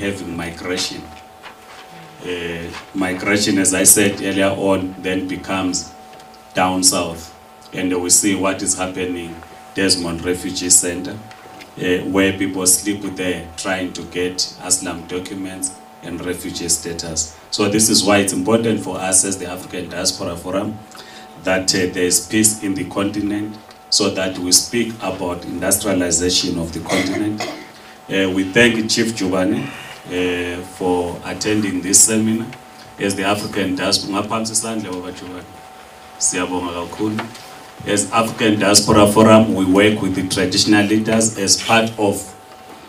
having migration. Migration, as I said earlier on, then becomes down south. And we see what is happening Desmond Refugee Center, where people sleep there trying to get asylum documents and refugee status. So this is why it's important for us as the African Diaspora Forum that there is peace in the continent, so that we speak about industrialization of the continent. We thank Chief Jubane for attending this seminar as the African Diaspora. As African Diaspora Forum, we work with the traditional leaders as part of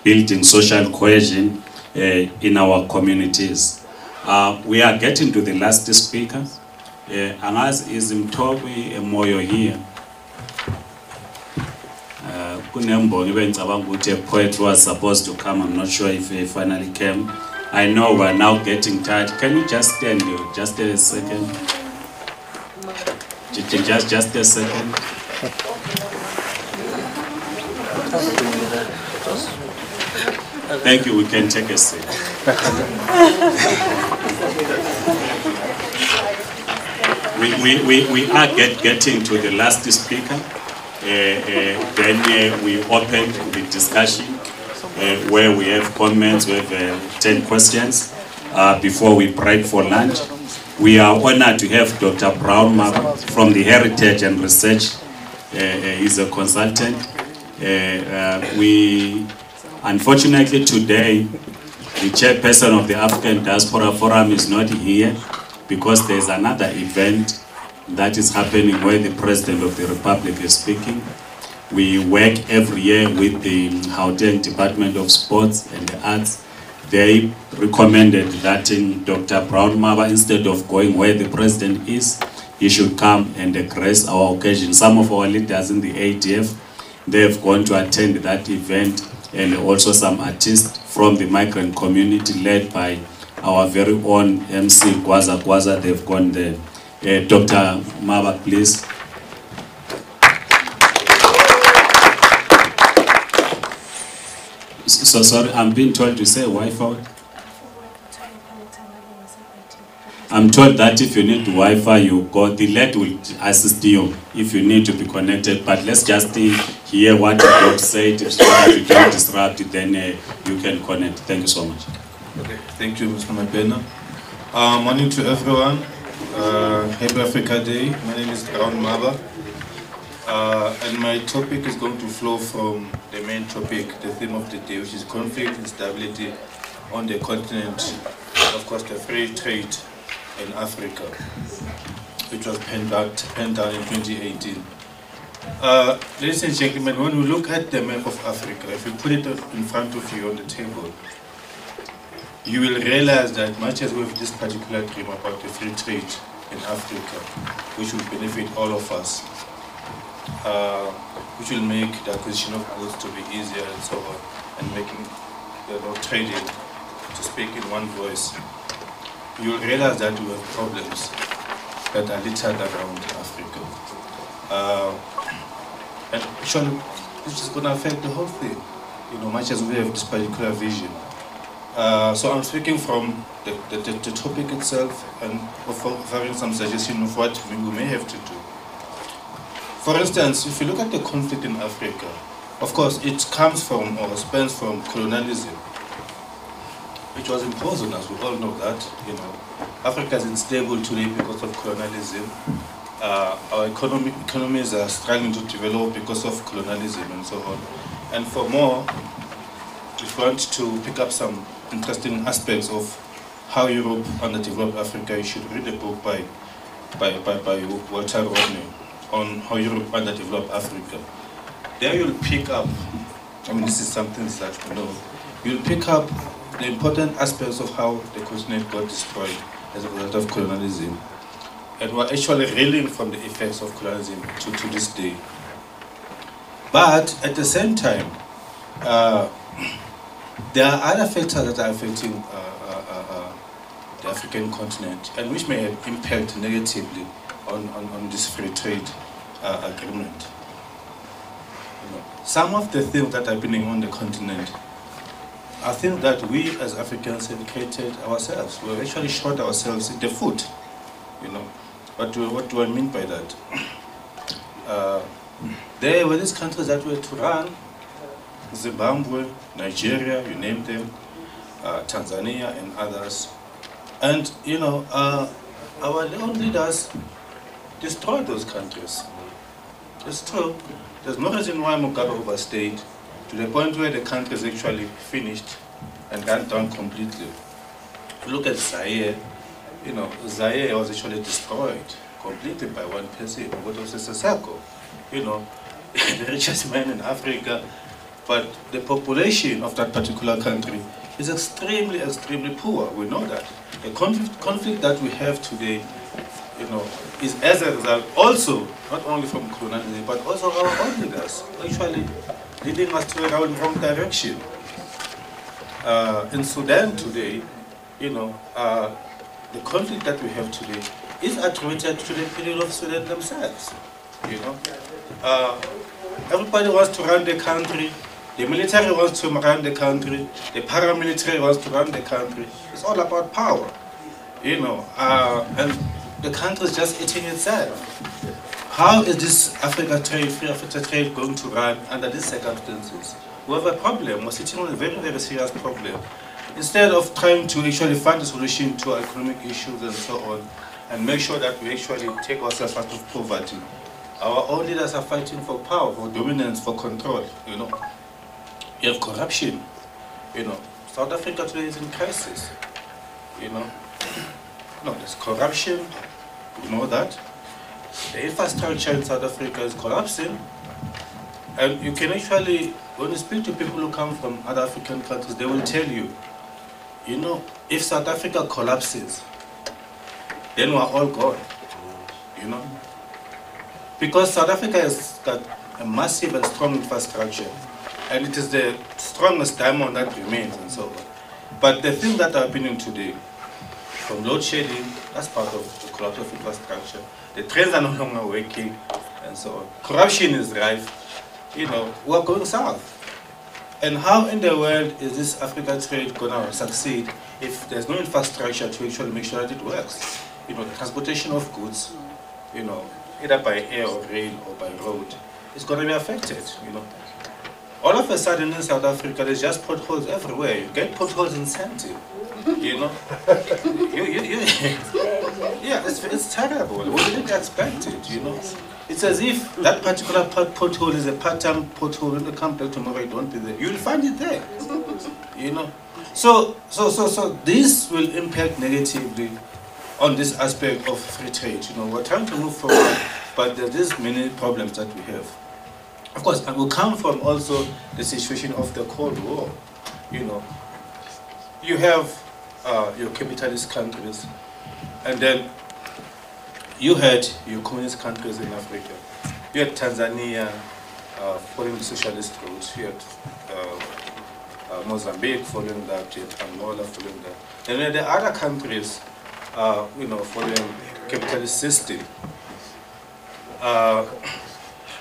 building social cohesion in our communities. We are getting to the last speaker. Angas is Mtobi Moyo here. A poet was supposed to come. I'm not sure if he finally came. I know we're now getting tired. Can you just stand just a second? Just a second. Thank you. We can take a seat. We are getting to the last speaker. Then we open the discussion where we have comments. We have 10 questions before we break for lunch. We are honored to have Dr. Brown Maba from the Heritage and Research. He's a consultant. Unfortunately today, the chairperson of the African Diaspora Forum is not here because there's another event that is happening where the President of the Republic is speaking. We work every year with the Gauteng Department of Sports and the Arts. They recommended that Dr. Brown Maba, instead of going where the President is, he should come and grace our occasion. Some of our leaders in the ADF, they have gone to attend that event, and also some artists from the migrant community led by our very own MC Gwaza, they've gone there. Dr. Maba, please. So sorry, I'm being told to say Wi-Fi. I'm told that if you need Wi-Fi, you go. The LED will assist you if you need to be connected. But let's just hear what the doctor said, so that you don't disrupt it. Then you can connect. Thank you so much. Okay, thank you, Mr. Mapena. Morning to everyone. Happy Africa Day. My name is Brown Maba. And my topic is going to flow from the main topic, the theme of the day, which is conflict and stability on the continent. Of course, the free trade in Africa, which was penned down in 2018. Ladies and gentlemen, when we look at the map of Africa, if you put it in front of you on the table, you will realize that much as we have this particular dream about the free trade in Africa, which will benefit all of us, which will make the acquisition of goods to be easier and so on, and making trading to speak in one voice, you will realize that we have problems that are littered around Africa. And actually, this is going to affect the whole thing, much as we have this particular vision. So I'm speaking from the topic itself and offering some suggestion of what we may have to do. For instance, if you look at the conflict in Africa, of course it comes from or spans from colonialism, which was imposed on us. We all know that. Africa is unstable today because of colonialism. Our economies are struggling to develop because of colonialism and so on. And for more, if you want to pick up some interesting aspects of how Europe underdeveloped Africa, you should read a book by Walter Rodney on how Europe underdeveloped Africa. There you'll pick up, this is something that we know, you'll pick up the important aspects of how the continent got destroyed as a result of colonialism. And we're actually reeling from the effects of colonialism to this day. But at the same time, there are other factors that are affecting the African continent and which may have impact negatively on this free trade agreement. Some of the things that are happening on the continent I think that we as Africans have created ourselves. We've actually shot ourselves in the foot, you know. What do I mean by that? There were these countries that were to run, Zimbabwe, Nigeria, you name them, Tanzania and others. And, you know, our own leaders destroyed those countries. It's true. There's no reason why Mugabe overstayed to the point where the country is actually finished and ran down completely. If you look at Zaire, you know, Zaire was actually destroyed completely by one person, Mobutu Sese Seko, you know, the richest man in Africa, but the population of that particular country is extremely, extremely poor. We know that. The conflict that we have today, you know, is as a result also, not only from colonialism, but also our own leaders, actually leading us to the wrong direction. In Sudan today, you know, the conflict that we have today is attributed to the period of Sudan themselves, you know. Everybody wants to run the country, the military wants to run the country, the paramilitary wants to run the country. It's all about power, you know, and the country is just eating itself. How is this Africa trade, free Africa trade going to run under these circumstances? We have a problem. We're sitting on a very, very serious problem. Instead of trying to actually find a solution to our economic issues and so on, and make sure that we actually take ourselves out of poverty, our own leaders are fighting for power, for dominance, for control, you know. You have corruption, you know. South Africa today is in crisis, you know. No, there's corruption, you know that. The infrastructure in South Africa is collapsing. And you can actually, when you speak to people who come from other African countries, they will tell you, you know, if South Africa collapses, then we're all gone, you know. Because South Africa has got a massive and strong infrastructure, and it is the strongest diamond that remains and so on. But the things that are happening today, from load shedding, that's part of the collapse of infrastructure. The trains are no longer working, and so on. Corruption is rife. You know, we're going south. And how in the world is this Africa trade going to succeed if there's no infrastructure to actually make sure that it works? You know, the transportation of goods, you know, either by air or rail or by road, is going to be affected, you know. All of a sudden in South Africa, there's just potholes everywhere. You get potholes in Sandton, you know. Yeah, it's terrible. We didn't expect it, you know. It's as if that particular pothole is a part-time pothole. When you come back tomorrow, you don't be there. You'll find it there, you know. So this will impact negatively on this aspect of free trade. You know, we're trying to move forward, but there's many problems that we have. Of course, and will come from also the situation of the Cold War. You know, you have your capitalist countries, and then you had your communist countries in Africa. You had Tanzania following the socialist route. You had Mozambique following that. You had Angola following that. And then the other countries, you know, following capitalist system.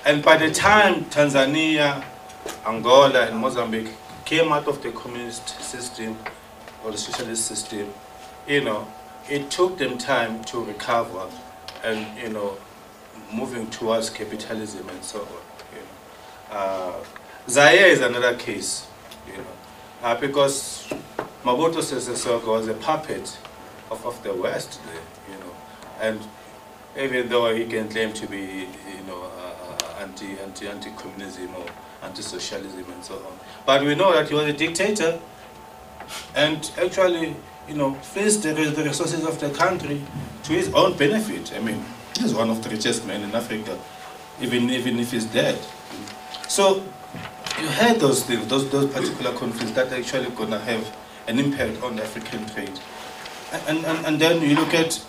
And by the time Tanzania, Angola, and Mozambique came out of the communist system or the socialist system, you know, it took them time to recover and, you know, moving towards capitalism and so on. You know. Zaire is another case, you know, because Mobutu Sese Seko was a puppet of the West there, you know, and even though he can claim to be, you know, anti-communism or anti-socialism and so on, but we know that he was a dictator and actually, you know, faced the resources of the country to his own benefit. I mean, he's one of the richest men in Africa, even if he's dead. So you had those things, those particular conflicts that are actually going to have an impact on African trade. And then you look at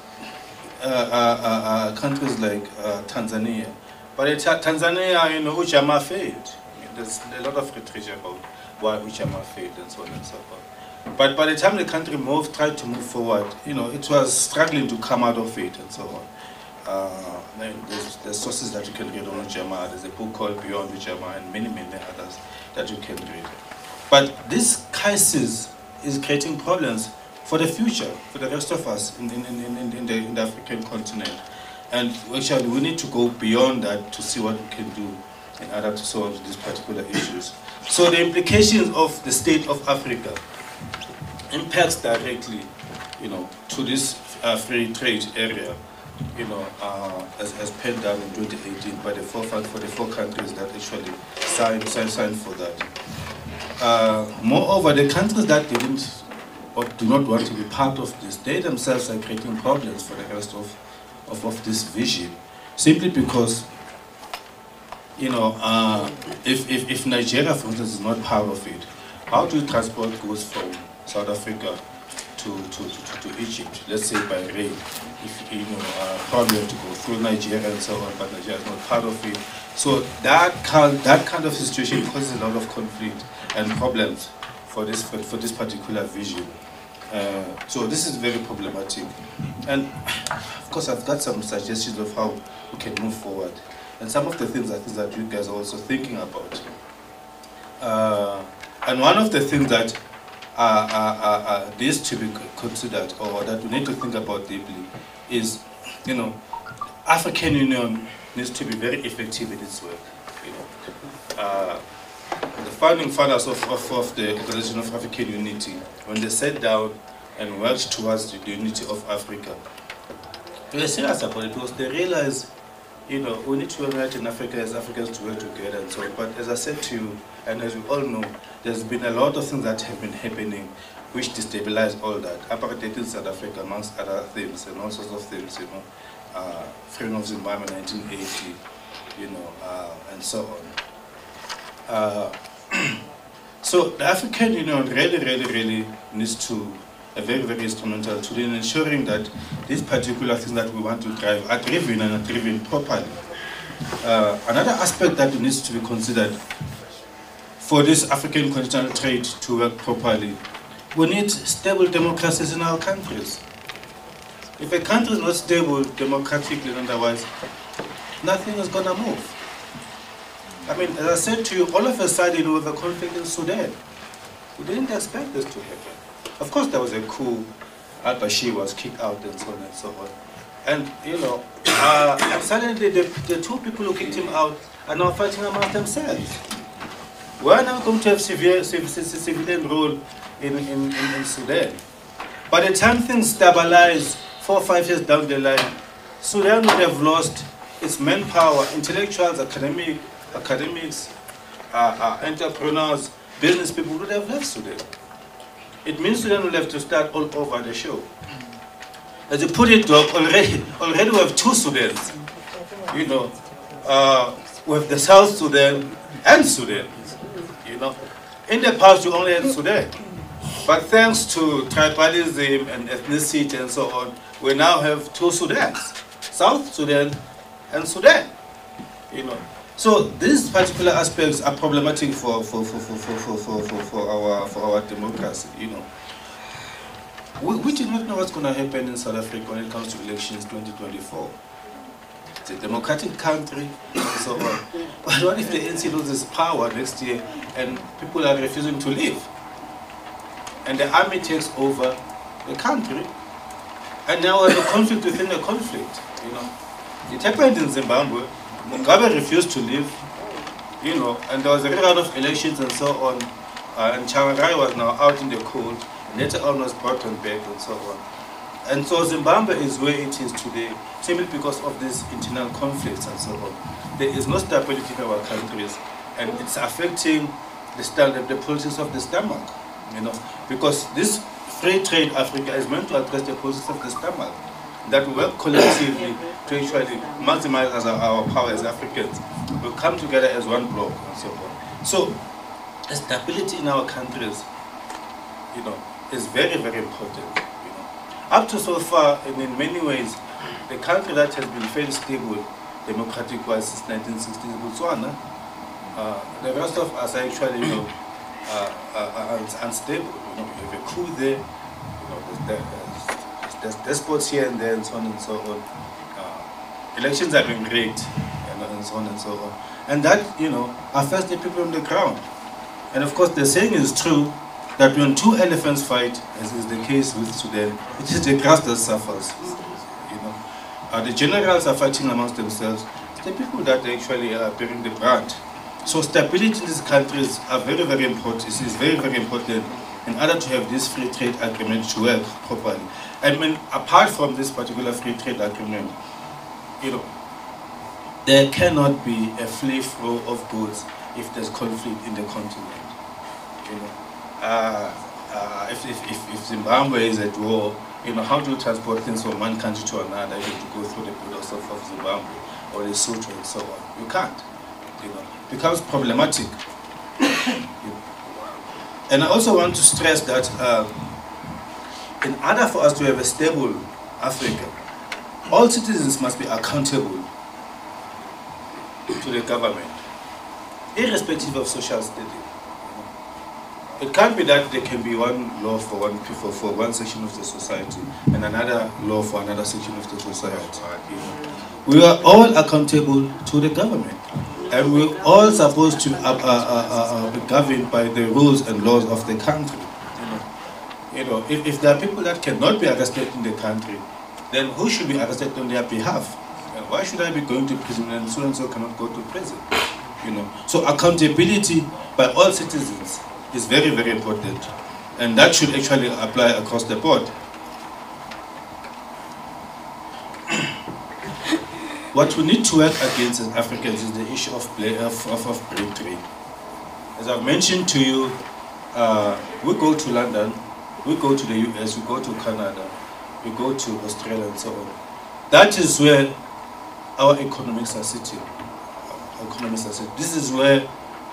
countries like Tanzania. But Tanzania, you know, Ujamaa failed. There's a lot of literature about why Ujamaa failed and so on and so forth. But by the time the country tried to move forward, you know, it was struggling to come out of it and so on. There's sources that you can read on Ujamaa. There's a book called Beyond Ujamaa and many, many others that you can read. But this crisis is creating problems for the future, for the rest of us in the African continent. And actually, we need to go beyond that to see what we can do in order to solve these particular issues. So the implications of the state of Africa impacts directly, to this free trade area, as penned down in 2018 by the four countries that actually signed for that. Moreover, the countries that didn't or do not want to be part of this, they themselves are creating problems for the rest of this vision, simply because, if Nigeria, for instance, is not part of it, how do you transport goods from South Africa to Egypt, let's say by rail? If probably have to go through Nigeria and so on, but Nigeria is not part of it. So that kind of situation causes a lot of conflict and problems for this particular vision. So this is very problematic. And of course, I've got some suggestions of how we can move forward. And some of the things I think that you guys are also thinking about. And one of the things that needs to be considered, or that we need to think about deeply, is, African Union needs to be very effective in its work. The founding fathers of the Organization of African Unity, when they sat down and worked towards the unity of Africa, they were serious about it because they realized, we need to unite in Africa as Africans to work together and so on. But as I said to you, and as we all know, there's been a lot of things that have been happening which destabilize all that. Apartheid in South Africa, amongst other things, and all sorts of things, freedom of Zimbabwe, 1980, and so on. So the African Union really needs to a very, very instrumental tool in ensuring that these particular things that we want to drive are driven and are driven properly. Another aspect that needs to be considered for this African continental trade to work properly, we need stable democracies in our countries. If a country is not stable democratically and otherwise, nothing is going to move. I mean, as I said to you, all of a sudden with the conflict in Sudan, we didn't expect this to happen. Of course, there was a coup, al-Bashir was kicked out and so on and so on. And, and suddenly the two people who kicked him out are now fighting amongst themselves. We are now going to have civilian rule in Sudan. By the time things stabilize 4 or 5 years down the line, Sudan would have lost its manpower, intellectuals, academics, entrepreneurs, business people would have left Sudan. It means Sudan will have to start all over the show. As you put it, Doc, already we have 2 Sudans. We have the South Sudan and Sudan. In the past you only had Sudan. But thanks to tribalism and ethnicity and so on, we now have 2 Sudans, South Sudan and Sudan. So these particular aspects are problematic for our democracy. We do not know what's going to happen in South Africa when it comes to elections 2024. It's a democratic country and so on. But what if the ANC loses power next year and people are refusing to leave? And the army takes over the country, and now we have a conflict within the conflict. It happened in Zimbabwe. Mugabe refused to leave, and there was a round of elections and so on, and Changarai was now out in the cold, later on was brought on back and so on. And so Zimbabwe is where it is today, simply because of these internal conflicts and so on. There is no stability in our countries, and it's affecting the politics of the stomach, because this free trade Africa is meant to address the politics of the stomach, that we work collectively to actually maximize our power as Africans. We come together as one bloc and so on. So, stability in our countries, is very, very important. Up to so far, and in many ways, the country that has been fairly stable, democratic-wise, since 1960 is Botswana. The rest of us are actually, are unstable. We have a coup there. There's despots here and there, and so on and so on. Elections are being rigged, and so on and so on. And that, affects the people on the ground. And of course, the saying is true that when two elephants fight, as is the case with Sudan, it is the grass that suffers. You know, the generals are fighting amongst themselves. It's the people that actually are bearing the brunt. So stability in these countries are very, very important. It is very, very important in order to have this free trade agreement to work properly. I mean, apart from this particular free trade agreement, you know, there cannot be a free flow of goods if there's conflict in the continent. You know, if Zimbabwe is at war, you know, how do you transport things from one country to another? You have to go through the borders of Zimbabwe or Lesotho and so on. You can't. You know, it becomes problematic. You know. And I also want to stress that in order for us to have a stable Africa, all citizens must be accountable to the government, irrespective of social status. It can't be that there can be one law for one section of the society and another law for another section of the society. We are all accountable to the government, and we're all supposed to be governed by the rules and laws of the country. You know, if there are people that cannot be arrested in the country, then who should be arrested on their behalf? And why should I be going to prison and so cannot go to prison? You know, so accountability by all citizens is very, very important, and that should actually apply across the board. What we need to work against as Africans is the issue of brain trade. As I've mentioned to you, we go to London, we go to the US, we go to Canada, we go to Australia and so on. That is where our economics are sitting. This is where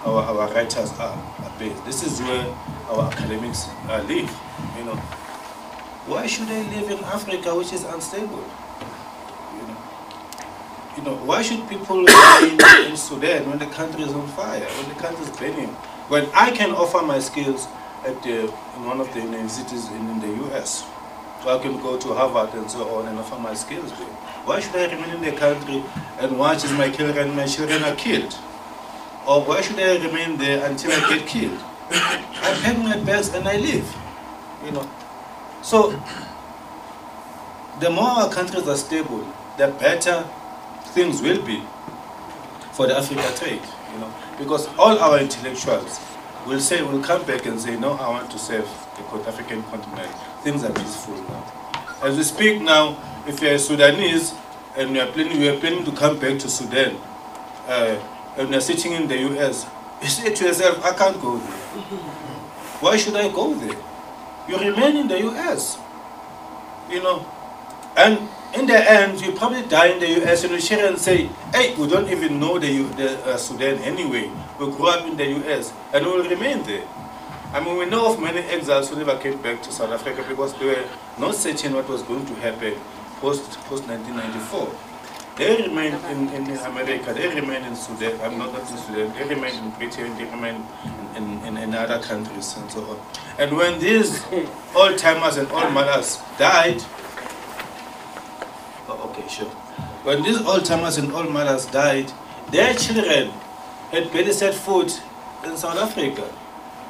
our writers are based. This is where our academics live. You know, why should they live in Africa, which is unstable? You know, why should people live in Sudan when the country is on fire, when the country is burning? When I can offer my skills at in one of the universities in the US, so I can go to Harvard and so on and offer my skills there. Why should I remain in the country and watch as my children are killed? Or why should I remain there until I get killed? I pack my bags and I leave. You know. So the more our countries are stable, the better things will be for the Africa trade. You know, because all our intellectuals will come back and say, no, I want to serve the African continent. Things are peaceful now. As we speak now, if you're a Sudanese and we are planning to come back to Sudan, and you're sitting in the US, you say to yourself, I can't go there. Why should I go there? You remain in the US, you know, and in the end, you probably die in the US and you share and say, hey, we don't even know the Sudan anyway. We grew up in the US and we will remain there. I mean, we know of many exiles who never came back to South Africa because they were not certain what was going to happen post-1994. They remained in America, they remained in Sudan, I'm not in Sudan, they remained in Britain, they remained in other countries and so on. And when these old-timers and old-mothers died, when these old-timers and old-mothers died, their children had barely set foot in South Africa.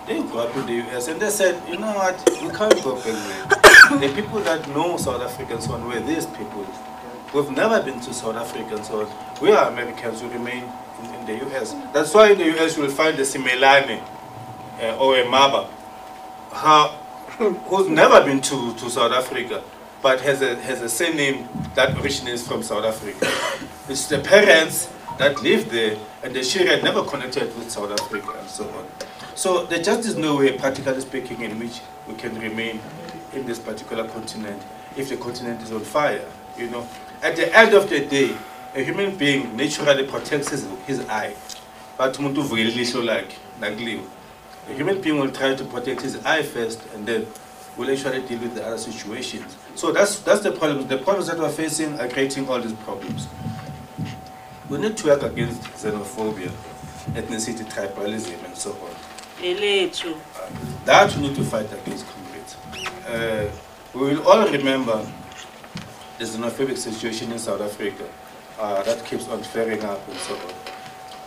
They grew up in the US and they said, you know what, we can't go back there. The people that know South Africa and so on were these people. We've never been to South Africa and so on. We are Americans who remain in the US. That's why in the US you will find a Simelane or a Maba who's never been to South Africa but has a surname that originates from South Africa. It's the parents that live there and the children never connected with South Africa and so on. So there just is no way, practically speaking, in which we can remain in this particular continent if the continent is on fire. You know, at the end of the day, a human being naturally protects his eye. But a human being will try to protect his eye first, and then will actually deal with the other situations. So that's the problem. The problems that we're facing are creating all these problems. We need to work against xenophobia, ethnicity, tribalism, and so on. That we need to fight against concrete. We will all remember the xenophobic situation in South Africa that keeps on flaring up and so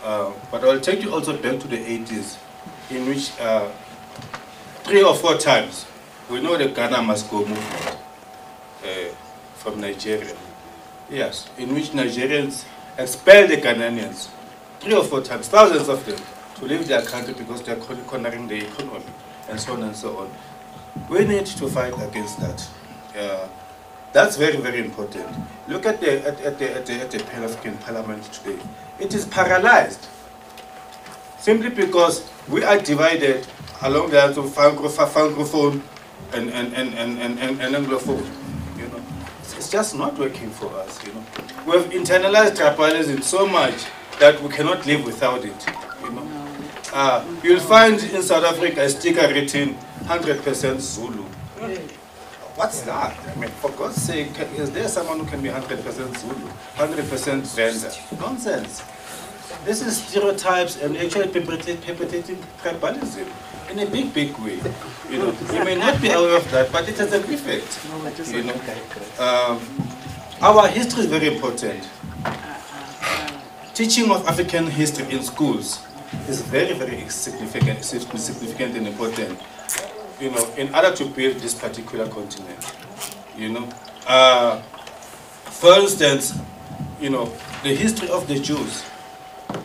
on. But I'll take you also back to the 80s in which 3 or 4 times, we know the Ghana must go movement from Nigeria. Yes, in which Nigerians expel the Ghanaians 3 or 4 times, thousands of them, to leave their country because they are cornering the economy, and so on and so on. We need to fight against that. That's very, very important. Look at the Pan-African Parliament today. It is paralyzed simply because we are divided along the lines of francophone and anglophone. You know, it's just not working for us. You know, we have internalized tribalism so much that we cannot live without it. You know, you'll find in South Africa a sticker written 100% Zulu. What's that? I mean, for God's sake, is there someone who can be 100% Zulu, 100% Venda? Nonsense. This is stereotypes and actually perpetrating tribalism in a big, big way. You know, you may not be aware of that, but it has an effect. You know, our history is very important. Teaching of African history in schools is very, very significant and important. You know, in order to build this particular continent. You know, for instance, you know, the history of the Jews.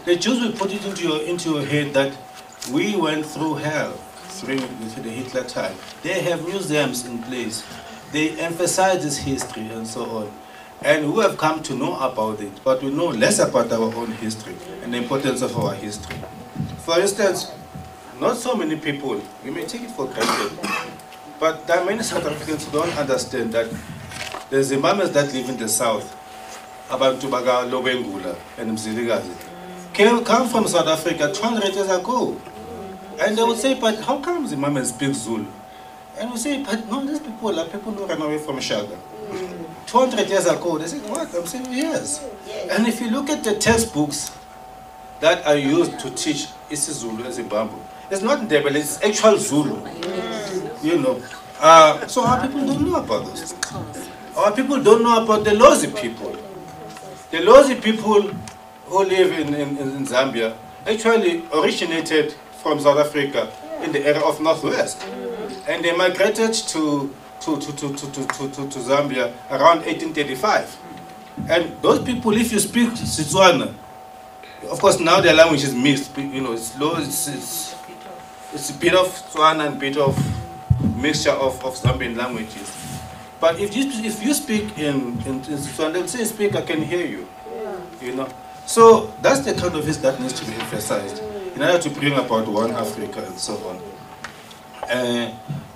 The Jews will put it into your head that we went through hell during the Hitler time. They have museums in place. They emphasize this history and so on. And we have come to know about it, but we know less about our own history and the importance of our history. For instance, not so many people, we may take it for granted, but there are many South Africans who don't understand that the Zimbabweans that live in the south, Abantu Baga, Lobengula, and Mziligazi, come from South Africa 200 years ago. And they would say, but how come Zimbabweans speak Zulu? And we say, but no, these people are people who ran away from Shaga. 200 years ago, they said, what? I'm saying, yes. And if you look at the textbooks that are used to teach isiZulu in Zimbabwe, it's not Ndebele, it's actual Zulu. You know. So our people don't know about this. Our people don't know about the Lozi people. The Lozi people who live in Zambia actually originated from South Africa in the era of Northwest. And they migrated to Zambia around 1835. And those people, if you speak Setswana, of course now their language is mixed, you know, it's low, it's a bit of Tswana and a bit of mixture of Zambian languages. But if you speak in Setswana, they'll say, speak, I can hear you. You know. So that's the kind of history that needs to be emphasized in order to bring about one Africa and so on.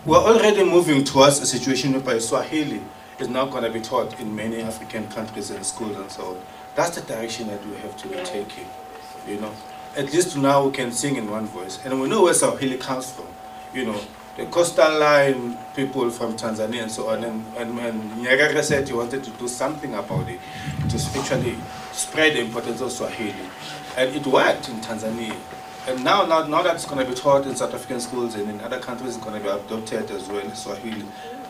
We're already moving towards a situation whereby Swahili is now going to be taught in many African countries and schools and so on. That's the direction that we have to be taking. You know. At least now we can sing in one voice. And we know where Swahili comes from. You know, the coastal line people from Tanzania and so on. And Nyerere said he wanted to do something about it, to actually spread the importance of Swahili. And it worked in Tanzania. And now that it's going to be taught in South African schools and in other countries, it's going to be adopted as well, Swahili.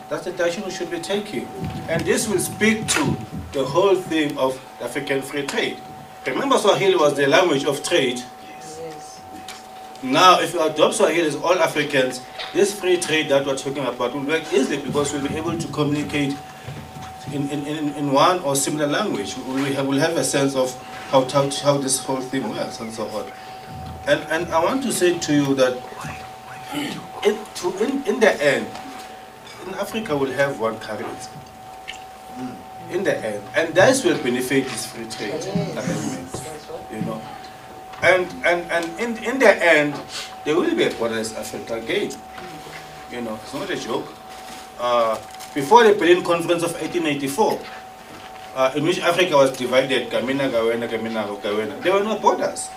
That's the direction we should be taking. And this will speak to the whole theme of African free trade. Remember, Swahili was the language of trade. Now, if you adopt Swahili as all Africans, this free trade that we're talking about will work easily because we'll be able to communicate in one or similar language. We'll have a sense of how this whole thing works and so on. And I want to say to you that in the end, in Africa we'll have one currency. In the end. And that will benefit this free trade arrangement. You know. And in the end, there will be a borderless Africa again. You know, it's not a joke. Before the Berlin Conference of 1884, in which Africa was divided, Gamina, Gawena, Gawena, there were no borders.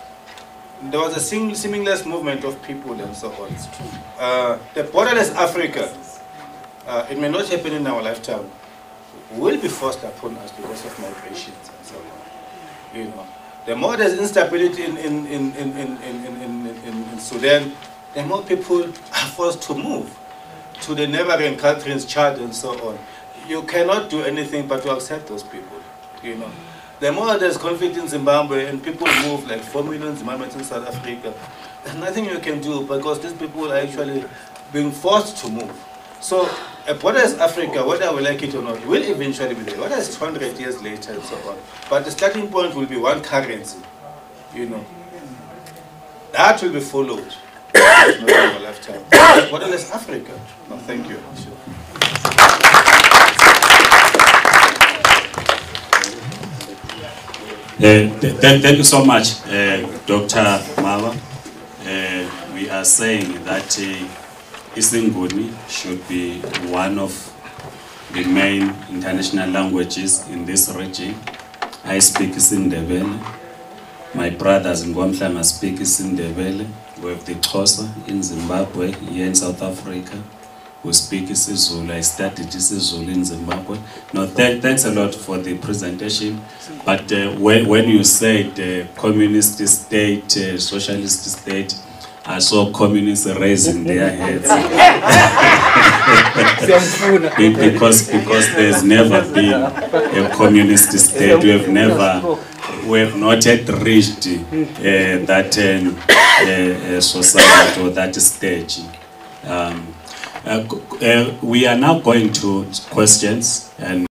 There was a seamless movement of people and so on. The borderless Africa, it may not happen in our lifetime, will be forced upon us because of migrations and so on. You know. The more there's instability in Sudan, the more people are forced to move to the neighboring countries, Chad and so on. You cannot do anything but to accept those people, you know. The more there's conflict in Zimbabwe and people move, like 4 million Zimbabweans in South Africa, there's nothing you can do because these people are actually being forced to move. So a border as Africa, whether we like it or not, will eventually be there. Whether it's 200 years later and so on. But the starting point will be one currency, you know. That will be followed. Not in our lifetime. Border as Africa. No, thank you. Thank you so much, Dr. Mava. We are saying that isiNguni should be one of the main international languages in this region. I speak isiNdebele. My brothers in Gwamhlanga speak isiNdebele. We have the Xhosa in Zimbabwe, here in South Africa. We speak isiZulu. I studied isiZulu in Zimbabwe. No, thanks a lot for the presentation. But when you said communist state, socialist state, I saw communists raising their heads. because there's never been a communist state. We have not yet reached that society or that stage. We are now going to questions and